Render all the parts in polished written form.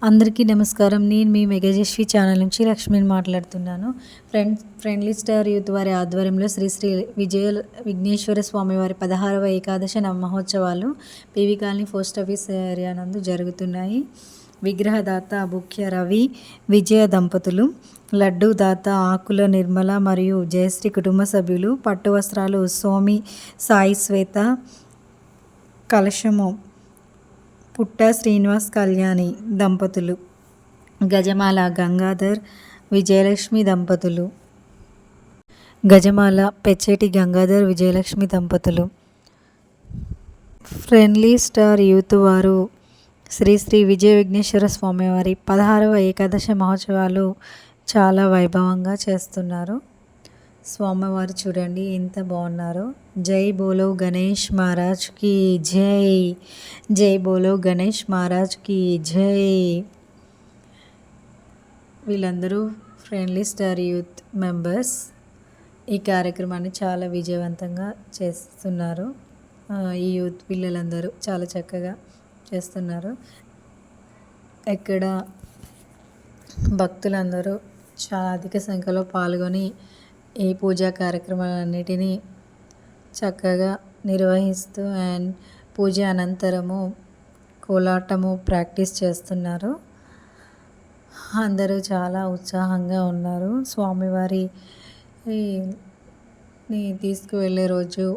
అందరికీ నమస్కారం. నేను మీ మెగాజశ్వి ఛానల్ నుంచి లక్ష్మిని మాట్లాడుతున్నాను. ఫ్రెండ్లీ స్టార్ యూత్ వారి ఆధ్వర్యంలో శ్రీ శ్రీ విఘ్నేశ్వర స్వామి వారి 16వ ఏకాదశ మహోత్సవాలు PV colony post office area నందు జరుగుతున్నాయి. విగ్రహదాత బుక్య రవి విజయ దంపతులు, లడ్డూ దాత ఆకుల నిర్మల మరియు జయశ్రీ కుటుంబ సభ్యులు, పట్టు వస్త్రాలు సోమి సాయి శ్వేత, కలశము పుట్ట శ్రీనివాస్ కళ్యాణి దంపతులు, గజమాల గంగాధర్ విజయలక్ష్మి దంపతులు, గజమాల పెచ్చేటి గంగాధర్ విజయలక్ష్మి దంపతులు. ఫ్రెండ్లీ స్టార్ యూత్ వారు శ్రీ శ్రీ విజయ విఘ్నేశ్వర స్వామి వారి 16వ ఏకాదశ మహోత్సవాలు చాలా వైభవంగా చేస్తున్నారు. స్వామివారు చూడండి ఎంత బాగున్నారో. జై బోలో గణేష్ మహారాజ్కి జై, జై బోలో గణేష్ మహారాజ్కి జై. వీళ్ళందరూ ఫ్రెండ్లీ స్టార్ యూత్ మెంబర్స్ ఈ కార్యక్రమాన్ని చాలా విజయవంతంగా చేస్తున్నారు. ఈ యూత్ పిల్లలందరూ చాలా చక్కగా చేస్తున్నారు. ఇక్కడ భక్తులందరూ చాలా అధిక సంఖ్యలో పాల్గొని ఈ పూజా కార్యక్రమాలన్నిటినీ చక్కగా నిర్వహిస్తూ అండ్ పూజ అనంతరము కోలాటము ప్రాక్టీస్ చేస్తున్నారు. అందరూ చాలా ఉత్సాహంగా ఉన్నారు. స్వామివారిని తీసుకువెళ్ళే రోజు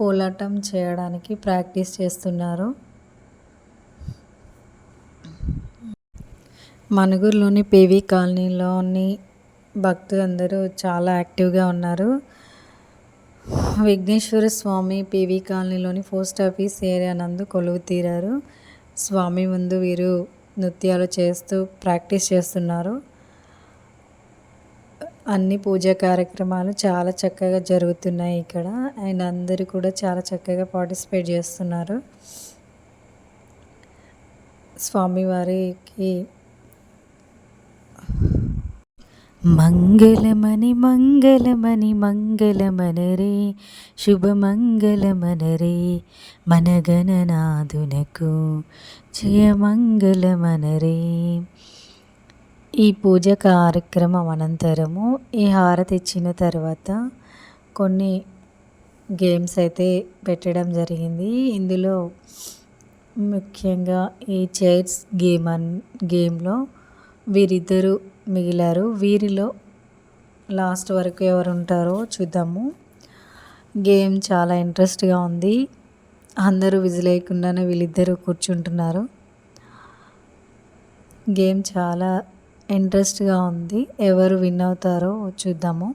కోలాటం చేయడానికి ప్రాక్టీస్ చేస్తున్నారు. మనుగురులోని పీవీ కాలనీలోని భక్తులందరూ చాలా యాక్టివ్గా ఉన్నారు. విఘ్నేశ్వర స్వామి పీవీ కాలనీలోని పోస్ట్ ఆఫీస్ ఏరియా నందు కొలువు తీరారు. స్వామి ముందు వీరు నృత్యాలు చేస్తూ ప్రాక్టీస్ చేస్తున్నారు. అన్ని పూజా కార్యక్రమాలు చాలా చక్కగా జరుగుతున్నాయి ఇక్కడ. అండ్ అందరూ కూడా చాలా చక్కగా పార్టిసిపేట్ చేస్తున్నారు. స్వామివారికి మంగళమని మంగళమని మంగళమనరే శుభమంగళమనరే మనగణనాథునకు జయమంగళమనరే. ఈ పూజ కార్యక్రమం అనంతరము ఈ హారతి ఇచ్చిన తర్వాత కొన్ని గేమ్స్ అయితే పెట్టడం జరిగింది. ఇందులో ముఖ్యంగా ఈ చైర్స్ గేమ్లో వీరిద్దరూ మిగిలారు. వీరిలో లాస్ట్ వరకు ఎవరు ఉంటారో చూద్దాము. గేమ్ చాలా ఇంట్రెస్ట్గా ఉంది. అందరూ విజిలేయకుండానే వీళ్ళిద్దరూ కూర్చుంటున్నారు. గేమ్ చాలా ఇంట్రెస్ట్గా ఉంది. ఎవరు విన్ అవుతారో చూద్దాము.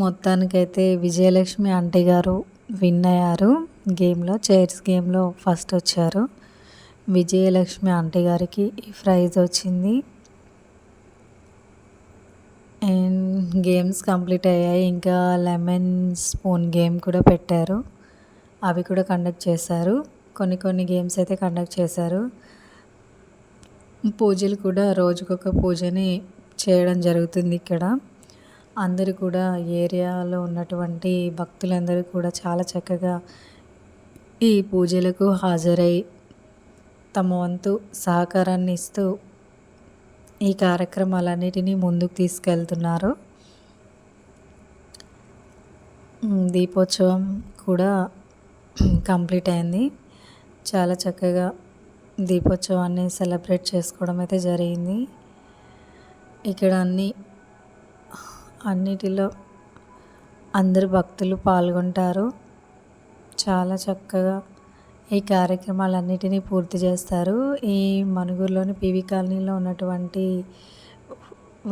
మొత్తానికైతే విజయలక్ష్మి ఆంటీ గారు విన్ అయ్యారు. గేమ్లో చైర్స్ గేమ్లో ఫస్ట్ వచ్చారు. విజయలక్ష్మి ఆంటీ గారికి ఈ ప్రైజ్ వచ్చింది. అండ్ గేమ్స్ కంప్లీట్ అయ్యాయి. ఇంకా లెమన్ స్పూన్ గేమ్ కూడా పెట్టారు. అవి కూడా కండక్ట్ చేశారు. కొన్ని గేమ్స్ అయితే కండక్ట్ చేశారు. పూజలు కూడా రోజుకొక పూజని చేయడం జరుగుతుంది ఇక్కడ. అందరూ కూడా ఏరియాలో ఉన్నటువంటి భక్తులందరూ కూడా చాలా చక్కగా ఈ పూజలకు హాజరై తమ వంతు సహకారాన్ని ఇస్తూ ఈ కార్యక్రమాలన్నిటినీ ముందుకు తీసుకెళ్తున్నారు. దీపోత్సవం కూడా కంప్లీట్ అయింది. చాలా చక్కగా దీపోత్సవాన్ని సెలబ్రేట్ చేసుకోవడం అయితే జరిగింది. ఇక్కడ అన్నిటిలో అందరు భక్తులు పాల్గొంటారు. చాలా చక్కగా ఈ కార్యక్రమాలన్నిటినీ పూర్తి చేస్తారు. ఈ మనుగురులోని పీవీ కాలనీలో ఉన్నటువంటి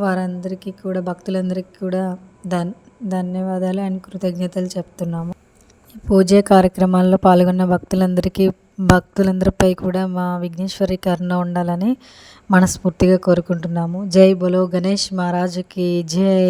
వారందరికీ కూడా భక్తులందరికీ కూడా ధన్యవాదాలు అండ్ కృతజ్ఞతలు చెప్తున్నాము. ఈ పూజ కార్యక్రమాల్లో పాల్గొన్న భక్తులందరిపై కూడా మా విఘ్నేశ్వరి కరుణ ఉండాలని మనస్ఫూర్తిగా కోరుకుంటున్నాము. జై బోలో గణేష్ మహారాజుకి జై.